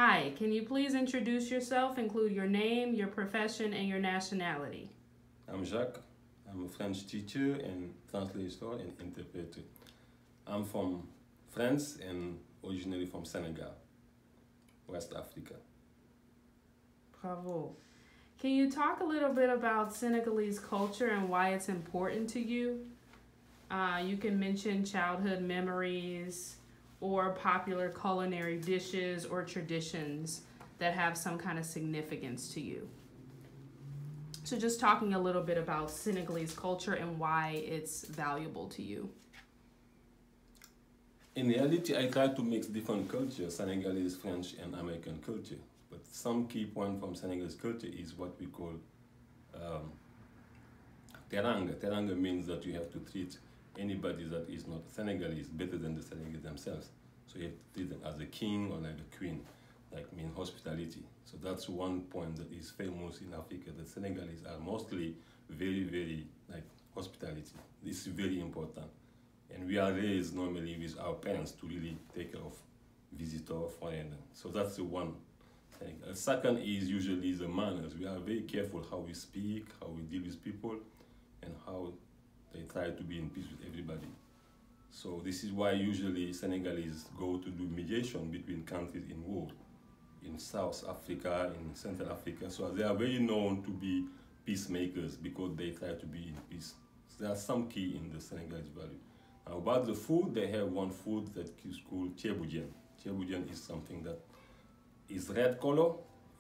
Hi, can you please introduce yourself, include your name, your profession, and your nationality? I'm Jacque. I'm a French teacher and translator and interpreter. I'm from France and originally from Senegal, West Africa. Bravo. Can you talk a little bit about Senegalese culture and why it's important to you? You can mention childhood memories or popular culinary dishes or traditions that have some kind of significance to you. So just talking a little bit about Senegalese culture and why it's valuable to you. In reality, I try to mix different cultures, Senegalese, French, and American culture. But some key point from Senegalese culture is what we call teranga. Teranga means that you have to treat anybody that is not Senegalese better than the Senegalese themselves. So you have to treat them as a king or like a queen, like mean hospitality. So that's one point that is famous in Africa, that Senegalese are mostly very like hospitality. This is very important. And we are raised normally with our parents to really take care of visitor or foreigner. So that's the one thing. A second is usually the manners. We are very careful how we speak, how we deal with people, and how they try to be in peace with everybody. So this is why usually Senegalese go to do mediation between countries in war, in South Africa, in Central Africa. So they are very known to be peacemakers because they try to be in peace. So there are some key in the Senegalese value. Now about the food, they have one food that is called ceebu. Ceebu is something that is red color,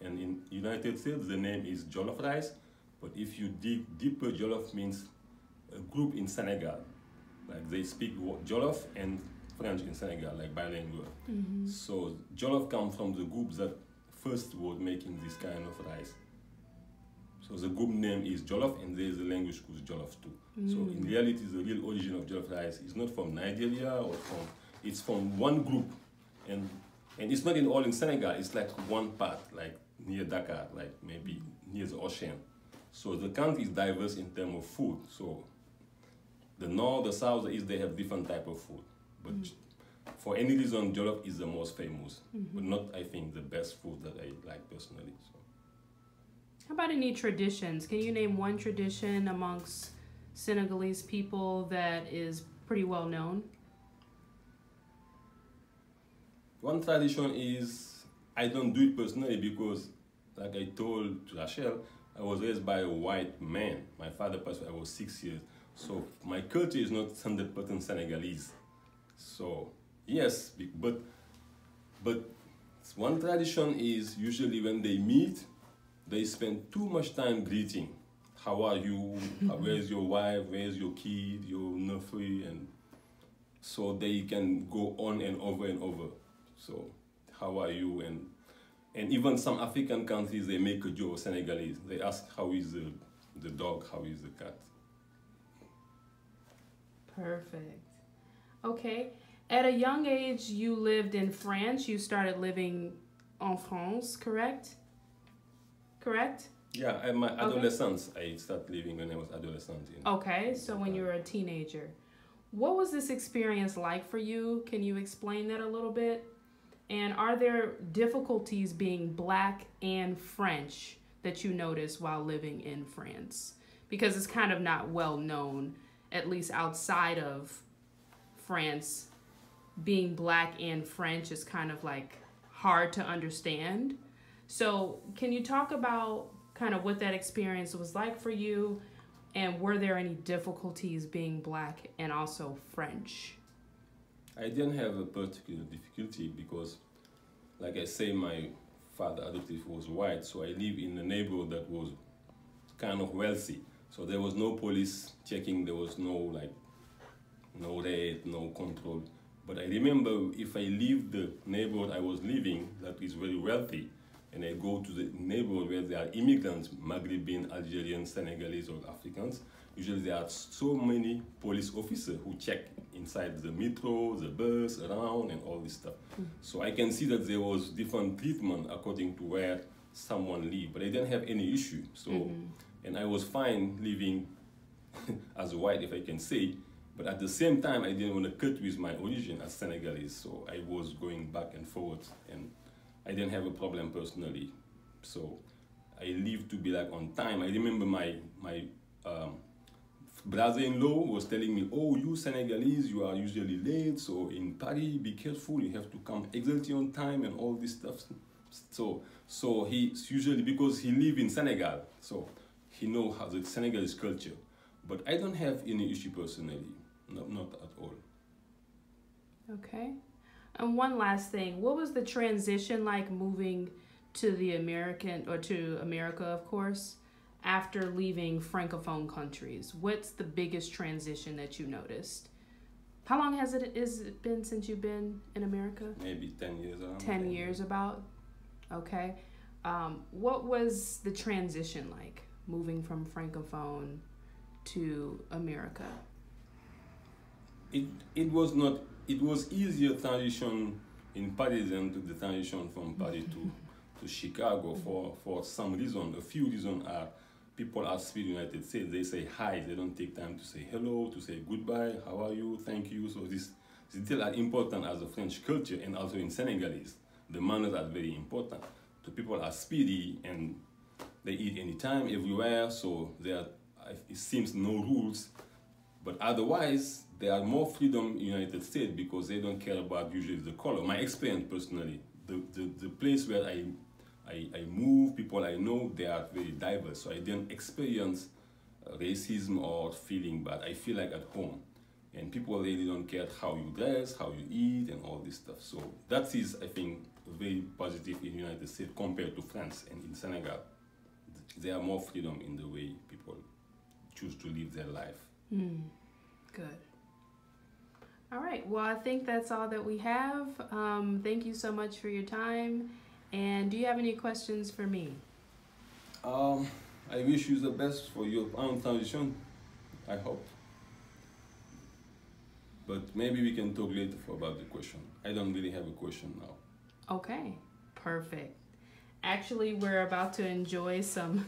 and in United States the name is jollof rice. But if you dig deeper, jollof means a group in Senegal. Like they speak Jollof and French in Senegal, like bilingual. Mm-hmm. So Jollof comes from the group that first was making this kind of rice. So the group name is Jollof, and there is a language called Jollof too. So in reality, the real origin of Jollof rice is not from Nigeria or it's from one group, and it's not in all in Senegal. It's like one part, like near Dakar, like maybe near the ocean. So the country is diverse in terms of food. So the north, the south, the east, they have different type of food. But for any reason, jollof is the most famous, but not, I think, the best food that I like personally. So. How about any traditions? Can you name one tradition amongst Senegalese people that is pretty well known? One tradition is, I don't do it personally because, like I told Rachel, I was raised by a white man. My father passed when I was 6 years. So my culture is not 100% Senegalese. So yes, but one tradition is usually when they meet, they spend too much time greeting. How are you? Where's your wife? Where's your kid? Your nephew? And so they can go on and over and over. So how are you? And even some African countries, they make a joke of Senegalese. They ask how is the dog? How is the cat? Perfect. Okay. At a young age, you lived in France. You started living en France, correct? Correct? Yeah, in my adolescence, I started living when I was adolescent. Okay, so when you were a teenager. What was this experience like for you? Can you explain that a little bit? And are there difficulties being Black and French that you noticed while living in France? Because it's kind of not well known, at least outside of France. Being Black and French is kind of like hard to understand. So can you talk about kind of what that experience was like for you, and were there any difficulties being Black and also French? I didn't have a particular difficulty because, like I say, my father adoptive was white, so I live in a neighborhood that was kind of wealthy. So there was no police checking, there was no raid, no control. But I remember if I leave the neighborhood I was living, that is very wealthy, and I go to the neighborhood where there are immigrants, Maghrebin, Algerians, Senegalese, or Africans, usually there are so many police officers who check inside the metro, the bus, around, and all this stuff. So I can see that there was different treatment according to where someone lived, but I didn't have any issue. So, and I was fine living as a white, if I can say, but at the same time, I didn't want to cut with my origin as Senegalese, so I was going back and forth. And I didn't have a problem personally. So I lived to be like on time. I remember my brother-in-law was telling me, "Oh, you Senegalese, you are usually late. So in Paris, be careful. You have to come exactly on time and all this stuff." So he's usually, because he live in Senegal, so he know how the Senegalese culture. But I don't have any issue personally, not at all. Okay. And one last thing, what was the transition like moving to the to America, of course, after leaving Francophone countries? What's the biggest transition that you noticed? How long has it been since you've been in America? Maybe 10 years. 10 years about? Okay. What was the transition like, moving from Francophone to America? It was not. It was easier transition in Paris than to the transition from Paris to Chicago for some reason. A few reasons are people are speak United States. They say hi. They don't take time to say hello, to say goodbye. How are you? Thank you. So this detail are important as a French culture, and also in Senegalese. The manners are very important. The people are speedy and they eat anytime, everywhere. So there, it seems, no rules. But otherwise, there are more freedom in the United States because they don't care about usually the color. My experience personally, the place where I move, people I know, they are very diverse. So I didn't experience racism or feeling bad. I feel like at home. And people really don't care how you dress, how you eat, and all this stuff. So that is, I think, very positive in the United States compared to France and in Senegal. There are more freedom in the way people choose to live their life. Good. All right. Well, I think that's all that we have. Thank you so much for your time. And do you have any questions for me? I wish you the best for your own transition, I hope. But maybe we can talk later about the question. I don't really have a question now. Okay, perfect. Actually, we're about to enjoy some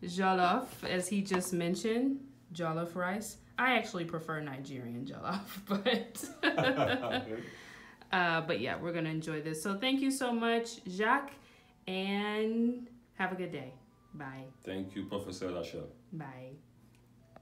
jollof, as he just mentioned, jollof rice. I actually prefer Nigerian jollof, but yeah, we're gonna enjoy this. So thank you so much, Jacque, and have a good day. Bye. Thank you, Professor Rachel. Bye.